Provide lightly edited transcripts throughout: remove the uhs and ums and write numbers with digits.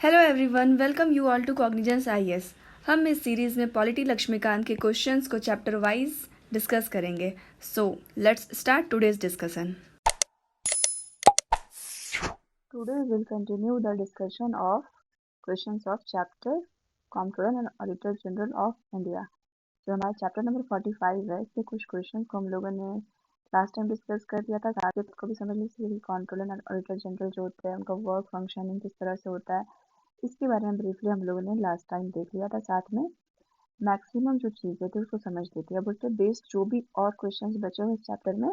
Hello everyone, welcome you all to Cognizance IAS. हम इस series में पॉलिटी लक्ष्मीकांत के क्वेश्चंस को चैप्टर वाइज डिस्कस करेंगे। So let's start today's discussion. Today we'll continue the discussion of questions of chapter Comptroller and Auditor General of India। जो हमारा chapter number 45 है, इसके कुछ क्वेश्चन को हम लोगों ने लास्ट टाइम डिस्कस कर दिया था। साथ ही उसको भी समझ लीजिए कि कंट्रोलर एंड ऑडिटर जनरल जो होते हैं उनका वर्क फंक्शनिंग किस तरह से होता है, इसके बारे में ब्रीफली हम लोगों ने लास्ट टाइम देख लिया था। साथ में मैक्सिमम जो चीज़ें थी उसको समझ ली थी। अब उसके बेस्ड जो भी और क्वेश्चंस बचे हुए इस चैप्टर में,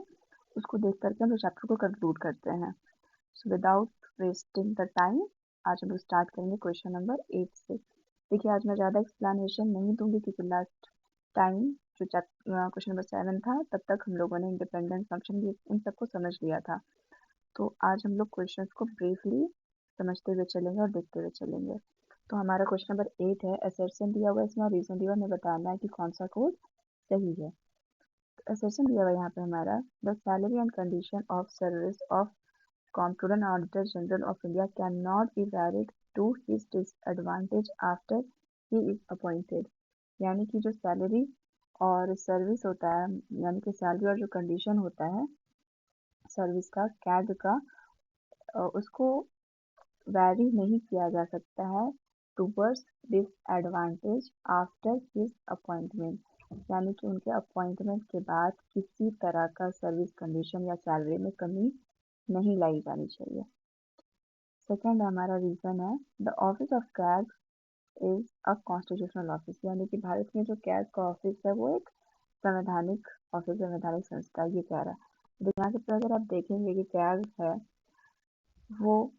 उसको देख करके हम लोग चैप्टर को कंक्लूड करते हैं। So without wasting the time आज हम लोग स्टार्ट करेंगे क्वेश्चन नंबर 8 से। देखिए, आज मैं ज़्यादा एक्सप्लेनेशन नहीं दूंगी क्योंकि लास्ट टाइम जो क्वेश्चन नंबर 7 था तब तक हम लोगों ने इंडिपेंडेंट फंक्शन भी इन सबको समझ लिया था। तो आज हम लोग क्वेश्चंस को ब्रीफली समझते हुए चलेंगे और देखते हुए चलेंगे। तो हमारा क्वेश्चन नंबर 8 है, असर्शन दिया हुआ है, इसमें रीजन दिया हुआ, हमें बताना है कि कौन सा कोड सही है। असर्शन दिया हुआ है यहाँ पे हमारा, the salary and condition of service of Comptroller and Auditor General of India cannot be varied to his disadvantage after he is appointed। यानी कि जो सैलरी और सर्विस होता है, यानी कि सैलरी और जो कंडीशन होता है सर्विस का, कैग का, उसको वैरी नहीं किया जा सकता है towards disadvantage after his appointment. यानी कि उनके अपॉइंटमेंट के बाद किसी तरह का सर्विस कंडीशन या सैलरी में कमी नहीं लाई जानी चाहिए। सेकेंड हमारा रीजन है, the office of CAG is a constitutional office. यानी कि भारत में जो कैग का ऑफिस है वो एक संवैधानिक ऑफिस, संवैधानिक संस्था, ये कह रहा है। यहाँ के अगर आप देखेंगे कि कैग है वो,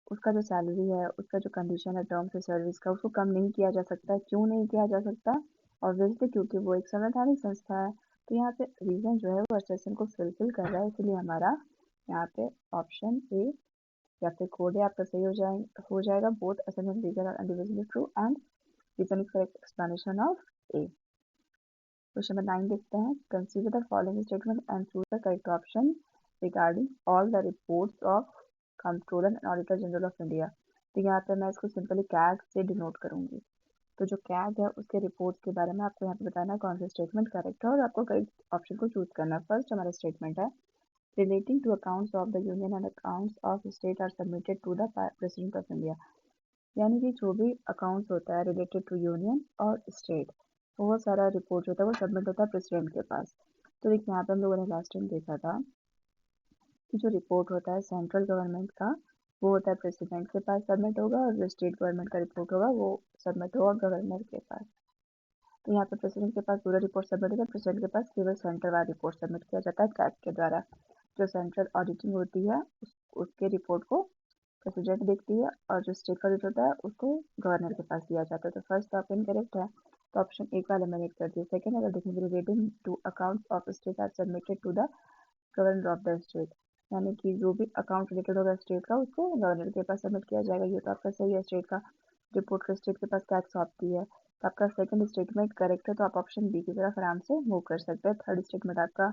उसका जो सैलरी है, उसका जो कंडीशन है टर्म्स ऑफ सर्विस का, उसको कम नहीं किया जा सकता। क्यों नहीं किया जा सकता? ऑब्वियसली क्योंकि वो एक संवैधानिक संस्था है। तो यहाँ पे रीजन जो है वो असर्शन को फुलफिल कर रहा है, इसलिए हमारा यहाँ पे ऑप्शन ए या फिर कोड है आपका सही हो जाएगा। बोथ असेंबली लीगल और individually true and reason is correct explanation of A. Question number 9 देखते हैं, consider the following statement and choose the correct option regarding all the reports of controller and auditor general of India. तो यहाँ पे मैं इसको simply CAG से denote करूंगी। तो जो कैग है उसके रिपोर्ट्स के बारे में आपको यहाँ पे बताना है कौन सा स्टेटमेंट करेक्ट है और आपको करेक्ट ऑप्शन को चूज करना है। फर्स्ट हमारा स्टेटमेंट है, relating to accounts of the union and accounts of state are submitted to the president of India। यानी कि जो भी अकाउंट्स होता है रिलेटेड टू यूनियन और स्टेट, वो सारा रिपोर्ट जो होता है वो सबमिट होता है प्रेसिडेंट के पास। तो देखिए, यहाँ पे हम लोगों ने लास्ट टाइम देखा था कि जो रिपोर्ट होता है सेंट्रल गवर्नमेंट का वो होता है प्रेसिडेंट के पास सबमिट होगा, और जो स्टेट गवर्नमेंट का रिपोर्ट होगा वो सबमिट होगा गवर्नर के पास। तो यहाँ पे प्रेसिडेंट के पास पूरा रिपोर्ट सबमिट होगा, प्रेसिडेंट के पास केवल सेंट्रल वाला रिपोर्ट सबमिट किया जाता है कैग के द्वारा। जो सेंट्रल ऑडिटिंग होती है उसके रिपोर्ट को प्रेसिडेंट देखती है, और जो स्टेट का रिपोर्ट होता है उसको गवर्नर के पास दिया जाता है। तो फर्स्ट ऑप्शन करेक्ट है, तो ऑप्शन ए का एलिमिनेट कर दिया। सेकंड अगर देखेंगे, relating to accounts of state are submitted to the governor of the state. यानी कि जो भी अकाउंट रिलेटेड होगा स्टेट का उसको गवर्नर के पास सबमिट किया जाएगा। ये तो आपका सही है, स्टेट का रिपोर्ट का स्टेट के पास टैक्स सौंपती है। तो आपका सेकंड स्टेटमेंट करेक्ट है, तो आप ऑप्शन बी की तरफ आराम से मूव कर सकते हैं। थर्ड स्टेटमेंट आपका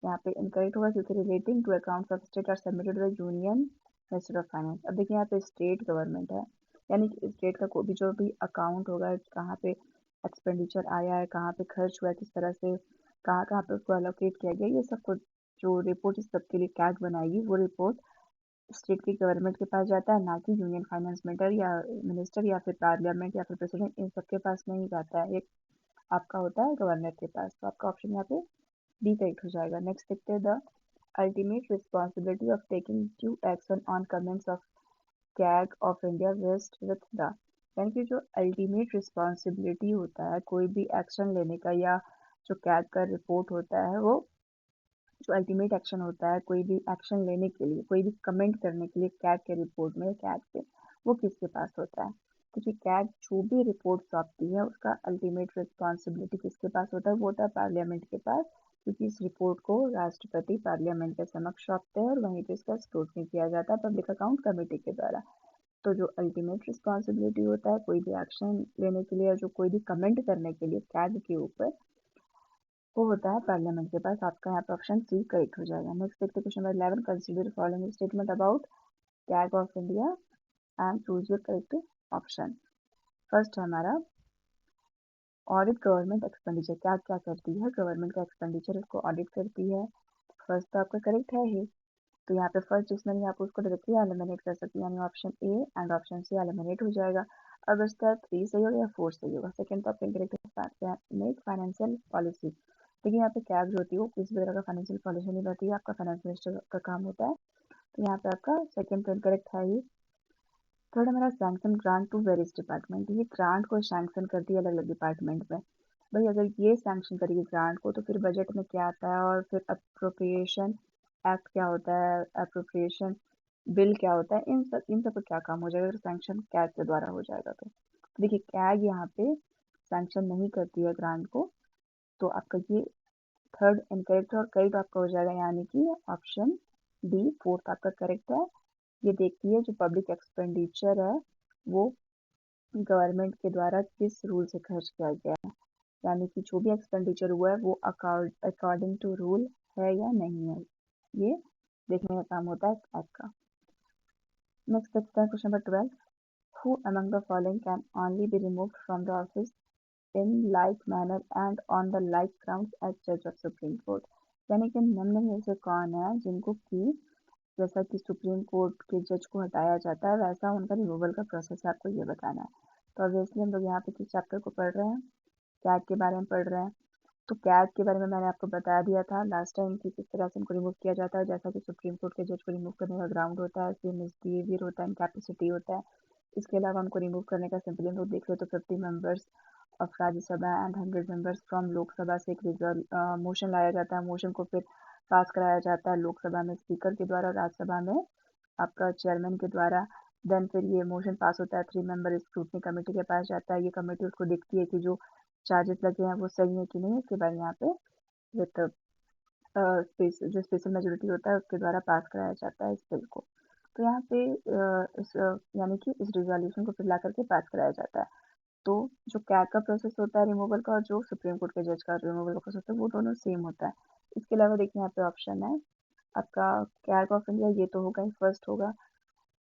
यहाँ पे इनकरेक्ट होगा क्योंकि relating to accounts of state are submitted by union minister of finance. अब देखिए, यहाँ पे स्टेट गवर्नमेंट है, यानी कि स्टेट का कोई भी जो भी अकाउंट होगा, कहाँ पे एक्सपेंडिचर आया है, कहाँ पे खर्च हुआ है, किस तरह से कहाँ कहाँ पे उसको एलोकेट किया गया, ये सब कुछ जो रिपोर्ट इस सबके लिए कैग बनाएगी, वो रिपोर्ट स्टेट की गवर्नमेंट के पास जाता है, ना कि यूनियन फाइनेंस मिनिस्टर या फिर पार्लियामेंट या फिर प्रेसिडेंट, इन सबके पास नहीं जाता है। एक आपका होता है गवर्नर के पास। तो आपका ऑप्शन यहाँ पे बी करेक्ट हो जाएगा। नेक्स्ट देखते हैं, the ultimate responsibility of taking due action on comments of CAG of India vest with the. यानी कि जो अल्टीमेट रिस्पॉन्सिबिलिटी होता है कोई भी एक्शन लेने का, या जो कैग का रिपोर्ट होता है, वो जो अल्टीमेट एक्शन होता है कोई भी एक्शन लेने के लिए, कोई भी कमेंट करने के लिए कैग के रिपोर्ट में, कैग पे, वो किसके पास होता है? क्योंकि कैग जो भी रिपोर्ट सौंपती है उसका अल्टीमेट रिस्पॉन्सिबिलिटी किसके पास होता है? वो होता है पार्लियामेंट के पास, क्योंकि इस रिपोर्ट को राष्ट्रपति पार्लियामेंट के समक्ष सौंपते हैं और वहीं पे इसका स्क्रूटनी किया जाता है पब्लिक अकाउंट कमेटी के द्वारा। तो जो अल्टीमेट रिस्पॉन्सिबिलिटी होता है कोई भी एक्शन लेने के लिए, और जो कोई भी कमेंट करने के लिए कैग के ऊपर, वो होता है पार्लियामेंट के पास। आपका यहाँ पे ऑप्शन सी करेक्ट हो जाएगा। नेक्स्ट देखते हैं question number 11, consider following statement about CAG of India and choose your correct option. First है हमारा ऑडिट गवर्नमेंट एक्सपेंडिचर, क्या क्या करती है गवर्नमेंट का एक्सपेंडिचर, उसको ऑडिट करती है। फर्स्ट तो आपका करेक्ट है ही, तो यहाँ पे फर्स्ट जिसमें आप उसको डायरेक्टली एलिमिनेट कर सकते हैं, यानी option A and option C eliminate हो जाएगा। अब इसका 3 सही होगा या 4 सही होगा। सेकंड तो आपका इनकरेक्ट है, मेक फाइनेंशियल पॉलिसी। देखिए यहाँ पे कैब जो होती है वो किसी तरह का फाइनेंशियल पॉलिसी नहीं रहती है, आपका फाइनेंस मिनिस्टर का काम होता है। तो यहाँ पे आपका सेकंड तो इनकरेक्ट है ही। थर्ड हमारा sanction grant to various department, ये ग्रांट को सैंक्शन करती है अलग अलग डिपार्टमेंट में। भाई अगर ये सैंक्शन करेगी ग्रांट को तो फिर बजट में क्या आता है, और फिर अप्रोप्रिएशन एक्ट क्या होता है, अप्रोप्रिएशन बिल क्या होता है, इन सब का क्या काम हो जाएगा अगर सैंक्शन कैग के द्वारा हो जाएगा तो। देखिए कैग यहाँ पे सैंक्शन नहीं करती है ग्रांट को, तो आपका ये थर्ड इनकरेक्ट और करेक्ट आपका हो जाएगा, यानी कि ऑप्शन डी फोर्थ आपका करेक्ट है। ये देखती है जो पब्लिक एक्सपेंडिचर है वो गवर्नमेंट के द्वारा किस रूल से खर्च किया गया है, यानी कि जो भी एक्सपेंडिचर हुआ है वो अकॉर्डिंग टू रूल है या नहीं है, ये देखने का काम होता है एक्ट का। नेक्स्ट देखते हैं question number 12, who among the following can only be removed from the office in like manner and on the like grounds as जज ऑफ सुप्रीम कोर्ट, यानी कि निम्न में से कौन है जिनको कि जैसा कि सुप्रीम कोर्ट के जज को हटाया जाता है वैसा उनका रिमूवल का प्रोसेस है, आपको ये बताना है। तो ऑब्वियसली हम लोग यहाँ पे किस चैप्टर को पढ़ रहे हैं, कैग के बारे में पढ़ रहे हैं। तो कैग के बारे में मैंने आपको बता दिया था लास्ट टाइम कि किस तरह से इनको रिमूव किया जाता है, जैसा कि सुप्रीम कोर्ट के जज को रिमूव करने का ग्राउंड होता है, सेम मिसबिहेवियर होता है, इनकैपेसिटी होता है। इसके अलावा उनको रिमूव करने का सिंपली हम लोग देख रहे तो 50 members of Rajya Sabha and 100 members from Lok Sabha से एक मोशन लाया जाता है, मोशन को फिर पास कराया जाता है लोकसभा में स्पीकर के द्वारा, राज्यसभा में आपका चेयरमैन के द्वारा। देन फिर ये मोशन पास होता है 3 मेंबर स्क्रूटनी कमेटी के पास जाता है, ये कमेटी उसको देखती है कि जो चार्जेस लगे हैं वो सही है कि नहीं, उसके बाद यहाँ पे विद जो स्पेशल मेजोरिटी होता है उसके द्वारा पास कराया जाता है इस बिल को। तो यहाँ पे यानी कि इस रिजोल्यूशन को फिर ला करके पास कराया जाता है। तो जो कैग का प्रोसेस होता है रिमूवल का और जो सुप्रीम कोर्ट के जज का रिमूवल का प्रोसेस होता है वो दोनों सेम होता है। इसके अलावा देखिए यहाँ पे ऑप्शन है आपका कैग ऑफ इंडिया, ये तो होगा ही, फर्स्ट होगा,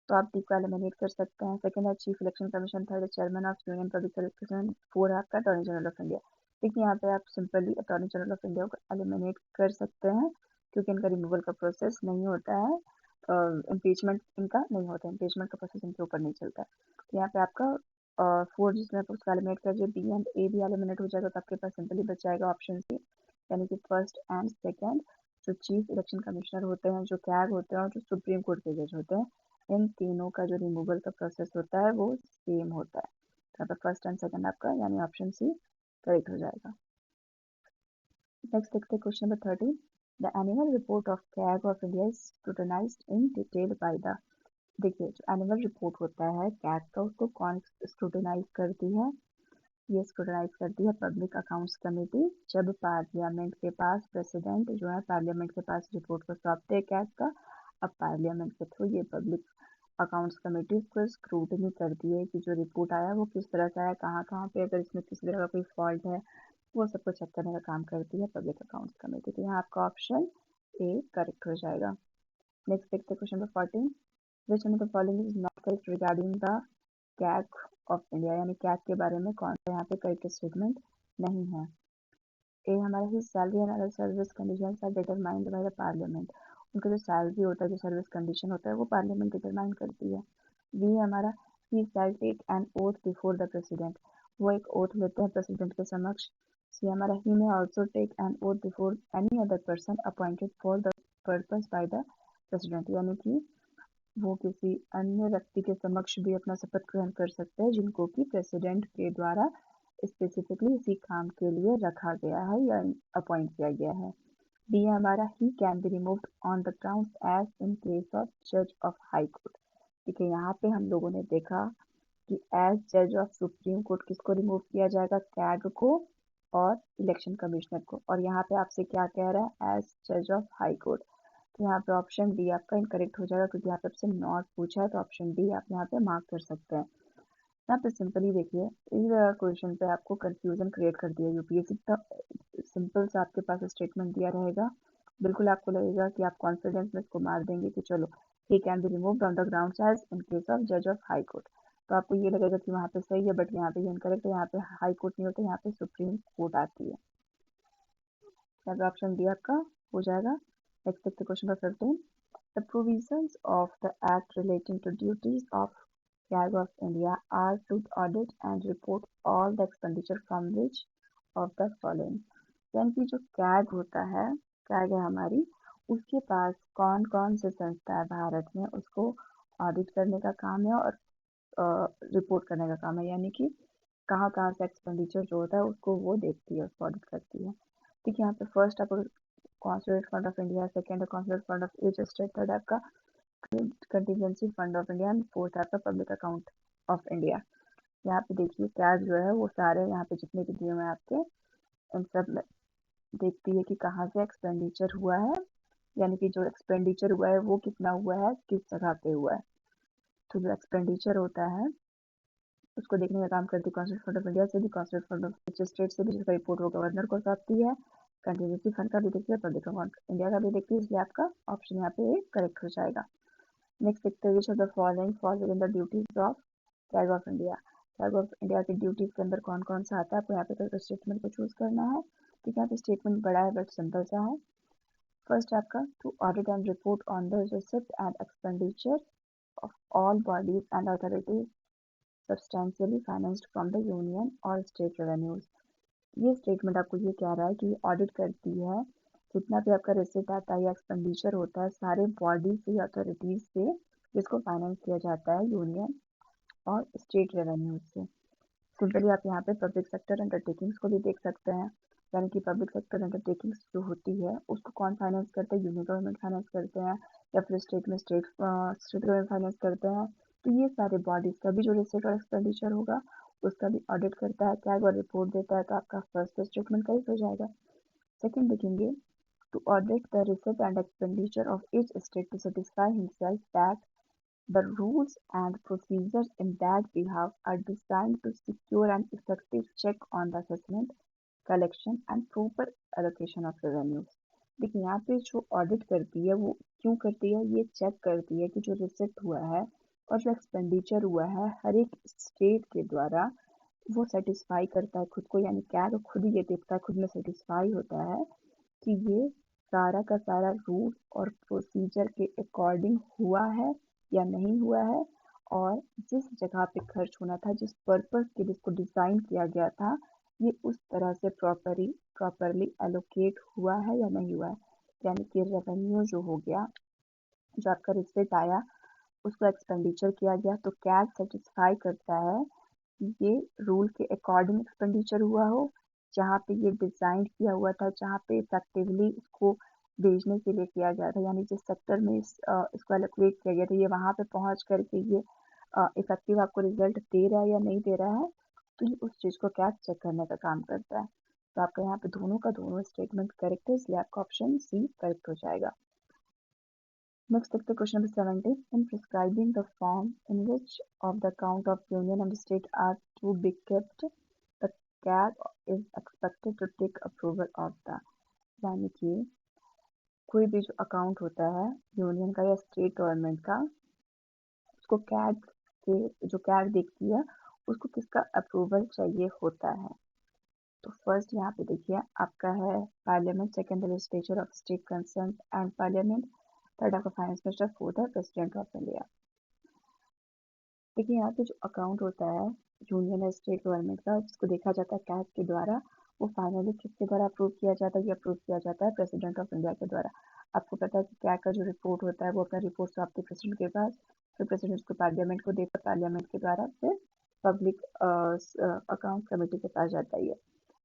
तो आप डी को एलिमिनेट कर सकते हैं। सेकंड है चीफ इलेक्शन कमीशन, थर्ड है chairman of union public service commission, four है आपका अटॉर्नी जनरल ऑफ इंडिया। देखिए यहाँ पे आप simply attorney general of India को एलिमिनेट कर सकते हैं क्योंकि इनका रिमूवल का प्रोसेस नहीं होता है, इम्पीचमेंट इनका नहीं होता है, इम्पीचमेंट का प्रोसेस इनके ऊपर नहीं चलता है। तो यहाँ पे आपका फोर जिसमें आप उसको एलिमिनेट कर दिए, बी एंड ए भी एलिमिनेट हो जाएगा, तो आपके पास सिंपली बच जाएगा ऑप्शन सी, यानी कि फर्स्ट एंड सेकेंड जो चीफ इलेक्शन कमिश्नर होते हैं, जो कैग होते हैं और जो सुप्रीम कोर्ट के जज होते हैं, इन तीनों का जो रिमूवल का प्रोसेस होता है वो सेम होता है। तो यहाँ पे फर्स्ट एंड सेकंड आपका यानी ऑप्शन सी करेक्ट हो जाएगा। नेक्स्ट देखते हैं question number 13, the annual report of CAG of India is scrutinised in detail by the, देखिए जो एनुअल रिपोर्ट होता है कैग का उसको कौन स्क्रूटनाइज करती है, ये स्क्रूटनाइज करती है पब्लिक अकाउंट्स कमेटी। जब पार्लियामेंट के पास प्रेसिडेंट जो है पार्लियामेंट के पास रिपोर्ट को सौंपते हैं कैग का, अब पार्लियामेंट के थ्रू ये पब्लिक अकाउंट्स कमेटी उसको स्क्रूटनी करती है कि जो रिपोर्ट आया वो किस तरह से आया, कहाँ कहाँ पे अगर इसमें किसी तरह का कोई फॉल्ट है वो सबको चेक करने का काम करती है पब्लिक अकाउंट्स कमेटी। तो यहाँ आपका ऑप्शन ए करेक्ट हो जाएगा। नेक्स्ट देखते हैं question number 14, which one of the following is not correct regarding the CAG of India, यानी कैग के बारे में कौन सा यहाँ पे करेक्ट स्टेटमेंट नहीं है। ए हमारा ही salary and other service condition are determined by the parliament, उनका जो सैलरी होता है जो सर्विस कंडीशन होता है वो पार्लियामेंट डिटरमाइन करती है। बी हमारा ही shall take an oath before the president, वो एक ओथ लेते हैं प्रेसिडेंट के समक्ष। सी हमारा he may also take an oath before any other person appointed for the purpose by the president, यानी कि वो किसी अन्य व्यक्ति के समक्ष भी अपना शपथ ग्रहण कर सकते हैं जिनको कि प्रेसिडेंट के द्वारा स्पेसिफिकली इसी काम के लिए रखा गया है या अपॉइंट किया गया है। बी हमारा he can be removed on the grounds as in case of जज ऑफ हाई कोर्ट। देखिए यहाँ पे हम लोगों ने देखा कि एज जज ऑफ सुप्रीम कोर्ट किसको रिमूव किया जाएगा, कैग को और इलेक्शन कमिश्नर को, और यहाँ पे आपसे क्या कह रहा है एज जज ऑफ हाई कोर्ट। तो यहाँ पे ऑप्शन डी आपका इनकरेक्ट हो जाएगा क्योंकि यहाँ पे आपसे नॉट पूछा है, तो ऑप्शन डी आप यहाँ पे मार्क कर सकते हैं। यहाँ पे सिंपली देखिए इस क्वेश्चन पे आपको कंफ्यूजन क्रिएट कर दिया यूपीएससी का, सिंपल सा आपके पास स्टेटमेंट दिया रहेगा, बिल्कुल आपको लगेगा कि आप कॉन्फिडेंस में इसको मार देंगे कि चलो he can be remove on the ground as in case of जज ऑफ हाई कोर्ट। तो आपको ये लगेगा कि वहाँ पे सही है, बट यहाँ पे ये इनकरेक्ट है, यहाँ पे हाई कोर्ट नहीं होता, यहाँ पे सुप्रीम कोर्ट आती है। यहाँ ऑप्शन डी आपका हो जाएगा। नेक्स्ट देखते question number 15। The provisions of the Act relating to duties of CAG of India are to audit and report all the expenditure from which of the following। यानी कि जो CAG होता है, CAG है हमारी, उसके पास कौन कौन से संस्था है भारत में, उसको ऑडिट करने का काम है और रिपोर्ट करने का काम है। यानी कि कहाँ कहाँ से एक्सपेंडिचर जो होता है उसको वो देखती है, उसको ऑडिट करती है। ठीक है, यहाँ पे फर्स्ट आपको constitute fund of India, second है constitute fund of each state, third आपका contingency fund of India and fourth आपका पब्लिक अकाउंट ऑफ इंडिया। यहाँ पे देखिए कैग जो है वो सारे यहाँ पे जितने भी दिए हुए हैं आपके, इन सब में देखती है कि कहाँ से एक्सपेंडिचर हुआ है, यानी कि जो एक्सपेंडिचर हुआ है वो कितना हुआ है, किस जगह पे हुआ है। तो जो एक्सपेंडिचर होता है उसको देखने का काम करती है कॉन्स्टिट्यूट फंड ऑफ इंडिया से भी, कॉन्स्टिट्यूट फंड ऑफ स्टेट से भी, जिसका रिपोर्ट वो गवर्नर को सौंपती है। कंटिजेंसी फंड का भी देखती है, पब्लिक अकाउंट इंडिया का भी देखती है, इसलिए आपका ऑप्शन यहाँ पे करेक्ट हो जाएगा। नेक्स्ट देखते हैं, which of the following fall with in the duties of flag of India. Flag of India की ड्यूटीज के अंदर कौन कौन सा आता है, आपको यहाँ पे करके स्टेटमेंट को चूज करना है। ठीक है, यहाँ पे स्टेटमेंट बड़ा है बट सिंपल सा है। फर्स्ट आपका to audit and report on the receipt and expenditure of all bodies and authorities substantially financed from the union और स्टेट रेवेन्यूज। ये स्टेटमेंट आपको ये कह रहा है कि ऑडिट करती है जितना भी आपका रिसिप्ट आता है या एक्सपेंडिचर होता है सारे बॉडी से या अथॉरिटीज से, जिसको फाइनेंस किया जाता है यूनियन और स्टेट रेवेन्यू से। सिंपली आप यहाँ पे पब्लिक सेक्टर अंडरटेकिंग्स को भी देख सकते हैं, यानी कि पब्लिक सेक्टर अंडरटेकिंग्स जो होती है उसको कौन फाइनेंस करते हैं, यूनियन गवर्नमेंट फाइनेंस करते हैं या फिर स्टेट में स्टेट गवर्नमेंट फाइनेंस करते हैं। तो ये सारे बॉडीज का भी जो रिसिप्ट और एक्सपेंडिचर होगा उसका भी ऑडिट करता है कैग और रिपोर्ट देता है। तो आपका फर्स्ट स्टेटमेंट करेक्ट हो जाएगा। सेकंड देखेंगे, to audit the receipt and expenditure of each state to satisfy himself that the rules and procedures in that behalf are designed to secure an effective check on the assessment, collection and proper allocation of revenues। देखिए यहाँ पे जो audit करती है वो क्यों करती है, ये चेक करती है कि जो रिसिप्ट हुआ है और जो एक्सपेंडिचर हुआ है हर एक स्टेट के द्वारा वो सेटिस्फाई करता है खुद को, यानी क्या वो खुद ही ये देखता है, खुद में सेटिस्फाई होता है कि ये सारा का सारा रूल और प्रोसीजर के अकॉर्डिंग हुआ है या नहीं हुआ है, और जिस जगह पे खर्च होना था, जिस पर्पस के लिए इसको डिज़ाइन किया गया था, ये उस तरह से प्रॉपरली एलोकेट हुआ है या नहीं हुआ है। यानी कि रेवेन्यू जो हो गया, जो आपका रिसिप्ट आया उसको एक्सपेंडिचर किया गया, तो कैग सेटिस्फाई करता है कि ये रूल के अकॉर्डिंग एक्सपेंडिचर हुआ हो, जहाँ पे ये डिज़ाइन किया हुआ था, जहाँ पे इफेक्टिवली इसको भेजने के लिए किया गया था, यानी जिस सेक्टर में इसको एलोकेट किया गया था ये वहाँ पे पहुँच करके ये इफेक्टिव आपको रिजल्ट दे रहा है या नहीं दे रहा है। तो ये उस चीज़ को कैग चेक करने का काम करता है। तो आपका यहाँ पे दोनों का दोनों स्टेटमेंट करेक्ट है, इसलिए आपका ऑप्शन सी करेक्ट हो जाएगा। Next, take the question number 17. In prescribing the form in which of the account of union and state are to be kept, the CAG is expected to take approval of the। यानी कि कोई भी जो account होता है union का या state government का, उसको कैग के जो कैग देखती है उसको किसका अप्रूवल चाहिए होता है। तो फर्स्ट यहाँ पे देखिए आपका है parliament, second legislature of state concern and parliament, third आपका फाइनेंस मिनिस्टर, फोर्थ है प्रेसिडेंट ऑफ इंडिया। देखिए यहाँ पे जो अकाउंट होता है यूनियन या स्टेट गवर्नमेंट का, जिसको देखा जाता है कैग के द्वारा, वो फाइनली किसके द्वारा अप्रूव किया जाता है, ये अप्रूव किया जाता है प्रेसिडेंट ऑफ इंडिया के द्वारा। आपको पता है कि कैग का जो रिपोर्ट होता है वो अपना रिपोर्ट सौंपते प्रेसिडेंट के पास, फिर प्रेसिडेंट उसको पार्लियामेंट को देता है, पार्लियामेंट के द्वारा फिर पब्लिक अकाउंट कमेटी के पास जाता है ये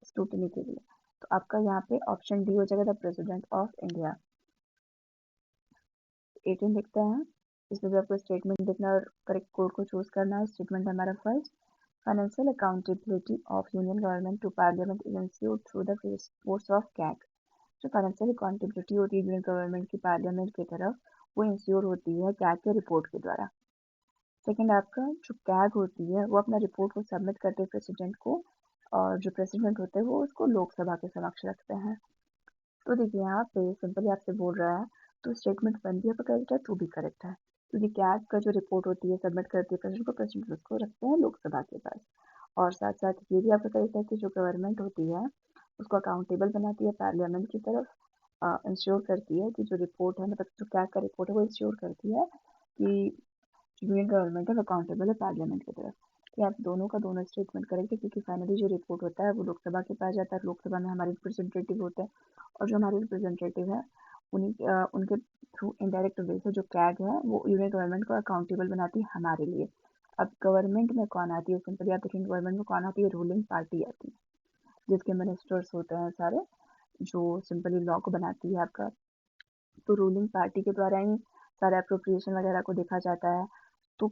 स्क्रूटनी के लिए। तो आपका यहाँ पे ऑप्शन डी हो जाएगा, द प्रेसिडेंट ऑफ इंडिया। 18 लिखते हैं, इसमें भी आपको स्टेटमेंट लिखना और करेक्ट कोड को चूज करना है। स्टेटमेंट हमारा first, financial accountability of union government to parliament is ensured through the force of CAG. जो फाइनेंशियल अकाउंटेबिलिटी होती है यूनियन गवर्नमेंट की पार्लियामेंट की तरफ, वो इंश्योर होती है कैग के रिपोर्ट के द्वारा। सेकेंड आपका जो कैग होती है वो अपना रिपोर्ट को सबमिट करते हैं प्रेसिडेंट को, और जो प्रेसिडेंट होते हैं वो उसको लोकसभा के समक्ष रखते हैं। तो देखिए यहाँ पे सिंपली आपसे बोल रहा है, तो स्टेटमेंट वन भी आपका करेक्ट है, टू भी करेक्ट है। क्योंकि कैग का जो रिपोर्ट होती है सबमिट करती है प्रेसिडेंट उसको रखते हैं लोकसभा के पास। और साथ साथ ये भी आपका करेक्ट है कि जो गवर्नमेंट होती है उसको अकाउंटेबल बनाती है पार्लियामेंट की तरफ, इंश्योर करती है कि जो रिपोर्ट है मतलब जो कैग का रिपोर्ट है वो इंश्योर करती है कि यूनियन गवर्नमेंट है अकाउंटेबल है पार्लियामेंट की तरफ। कि आप दोनों का दोनों स्टेटमेंट करेक्ट है क्योंकि फाइनली जो रिपोर्ट होता है वो लोकसभा के पास जाता है, लोकसभा में हमारे रिप्रेजेंटेटिव होते हैं और जो हमारे रिप्रेजेंटेटिव है उनके थ्रू इनडायरेक्ट वे से जो कैग है वो यूनियन गवर्नमेंट को अकाउंटेबल बनाती है हमारे लिए। अब गवर्नमेंट में कौन आती है सिंपली आप देखेंगे गवर्नमेंट में कौन आती है, रूलिंग पार्टी आती है जिसके मिनिस्टर्स होते हैं सारे, जो सिंपली लॉ को बनाती है आपका। तो रूलिंग पार्टी के द्वारा ही सारे अप्रोप्रिएशन वगैरह को देखा जाता है। तो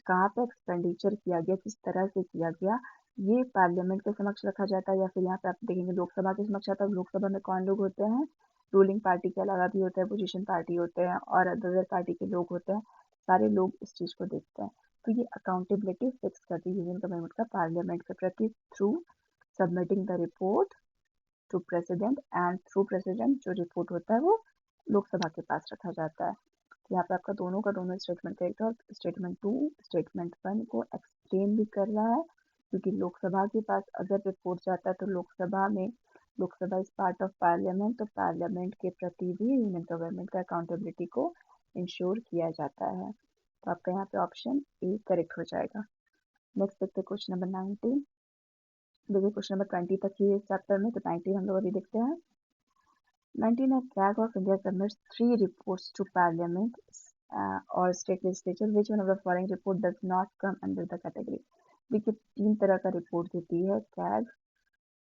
कहाँ पे एक्सपेंडिचर किया गया, किस तरह से किया गया, ये पार्लियामेंट के समक्ष रखा जाता है या फिर यहाँ पे आप देखेंगे लोकसभा के समक्ष आता है। लोकसभा में कौन लोग होते हैं, रूलिंग पार्टी के अलावा भी होते हैं, अपोजिशन पार्टी होते हैं और अदर पार्टी के लोग होते हैं। सारे लोग इस चीज़ को देखते हैं। तो ये अकाउंटेबिलिटी फिक्स करती है यूनियन गवर्नमेंट का पार्लियामेंट के प्रति through submitting the report to president and through president जो रिपोर्ट होता है वो लोकसभा के पास रखा जाता है। यहाँ पे आपका दोनों का दोनों स्टेटमेंट करेक्ट है और स्टेटमेंट 2 स्टेटमेंट 1 को एक्सप्लेन भी कर रहा है क्योंकि लोकसभा के पास अगर रिपोर्ट जाता है तो Lok Sabha is part of parliament, तो पार्लियामेंट के प्रति भी यूनियन गवर्नमेंट का अकाउंटेबिलिटी को इंश्योर किया जाता है। तो आपका यहाँ पे ऑप्शन ए करेक्ट हो जाएगा। नेक्स्ट देखते हैं क्वेश्चन नंबर 19। देखिए क्वेश्चन नंबर 20 तक ही इस चैप्टर में, तो 19 हम लोग अभी देखते हैं। 19 A CAG of India submits 3 reports to Parliament or state legislature. Which one of the following report does not come under the category? देखिए 3 तरह का रिपोर्ट देती है कैग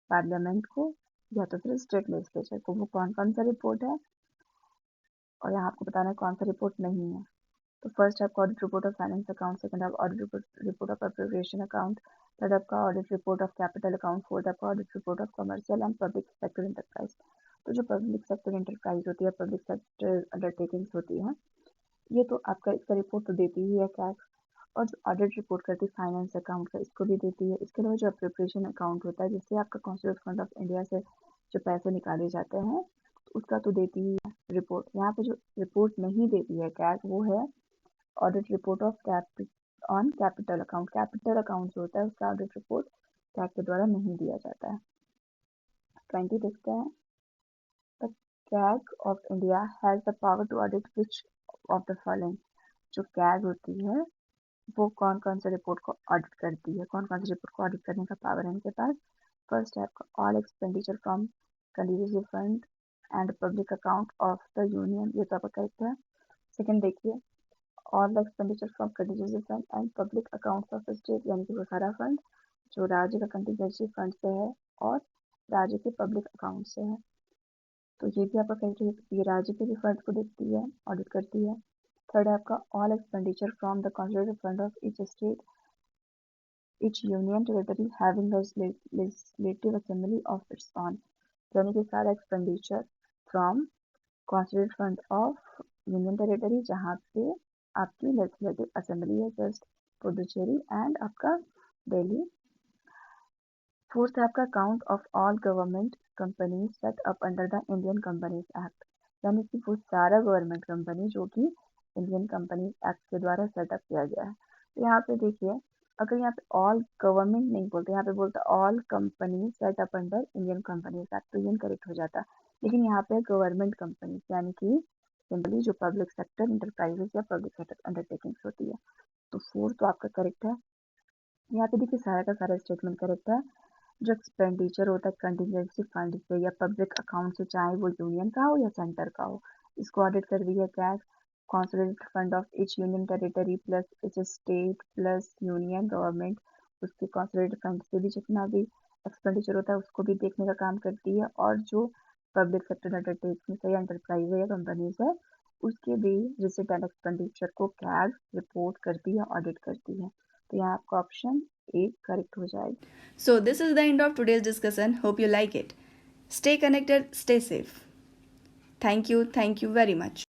पार्लियामेंट को या तो फिर स्टेट लेजिस्लेचर को। वो कौन कौन सा रिपोर्ट है और यहाँ आपको बताना है कौन सा रिपोर्ट नहीं है। तो फर्स्ट आपका audit report of finance account, second आप audit report of appropriation account, third आपका audit report of capital account, fourth आपका audit report of commercial and public sector enterprise. तो जो पब्लिक सेक्टर इंटरप्राइज होती है, पब्लिक सेक्टर अंडरटेकिंग्स होती है, ये तो आपका इसका रिपोर्ट तो देती ही है कैग। और जो ऑडिट रिपोर्ट करती है फाइनेंस अकाउंट का, इसको भी देती है। इसके अलावा जो अप्रोप्रिएशन अकाउंट होता है जिससे आपका कॉन्स्टिट्यूट फंड ऑफ इंडिया से जो पैसे निकाले जाते हैं उसका तो देती ही है रिपोर्ट। यहाँ पे जो रिपोर्ट नहीं देती है कैग वो है audit report of capital account. Capital account जो होता है उसका ऑडिट रिपोर्ट कैग के द्वारा नहीं दिया जाता है। 20 देखते हैं। The CAG of India has the power to audit which of the following. जो कैग होती है वो कौन कौन से रिपोर्ट को ऑडिट करती है, कौन कौन से रिपोर्ट को ऑडिट करने का पावर है इनके पास। फर्स्ट है आपका all expenditure from contingency fund and public account of the union, ये तो आपका करेक्ट है। सेकंड देखिए all the expenditure from contingency fund and public accounts of state, यानी कि वो सारा फंड जो राज्य का कंटीजेंसी फंड से है और राज्य के पब्लिक अकाउंट से है। तो ये भी आपका करेक्ट है, ये राज्य के भी फंड को देखती है, ऑडिट करती है। थर्ड है आपका all expenditure from the consolidated fund of each state each union territory having a legislative assembly of its own, यानी कि सारा expenditure from constitute fund of union territory जहाँ पे आपकी लेजिस्लेटिव असेंबली है, जस्ट पुडुचेरी एंड आपका दिल्ली। फोर्थ है आपका count of all government companies set up under the Indian companies act, यानी कि वो सारा गवर्नमेंट कंपनी जो कि इंडियन कंपनीज एक्ट के द्वारा सेटअप किया गया है। तो यहाँ पे देखिए अगर यहाँ पे ऑल गवर्नमेंट नहीं बोलते, यहाँ पे बोलते all company setup under Indian companies act, तो ये करेक्ट हो जाता। लेकिन यहाँ पे गवर्नमेंट कंपनी यानी कि सिंपली जो पब्लिक सेक्टर इंटरप्राइजेस या पब्लिक सेक्टर अंडरटेकिंग्स होती है। तो फोर्थ तो आपका करेक्ट है। यहाँ पे देखिए सारा का सारा स्टेटमेंट करेक्ट है। जो एक्सपेंडिचर होता है कंटीजेंसी फंड से या पब्लिक अकाउंट से, चाहे वो यूनियन का हो या सेंटर का हो, इसको ऑडिट कर रही है CAG. Consolidated fund of each union territory plus each state plus union government, उसके कॉन्सोलिडेटेड फंड से भी जितना भी एक्सपेंडिचर होता है उसको भी देखने का काम करती है। और जो पब्लिक सेक्टर अंडरटेकिंग है या एंटरप्राइज है या कंपनीज है उसके भी रिसिट एंड एक्सपेंडिचर को कैग रिपोर्ट करती है, ऑडिट करती है। तो यहाँ आपका ऑप्शन ए करेक्ट हो जाएगा। So, this is the end of today's discussion. Hope you like it. Stay connected, stay safe. Thank you very much.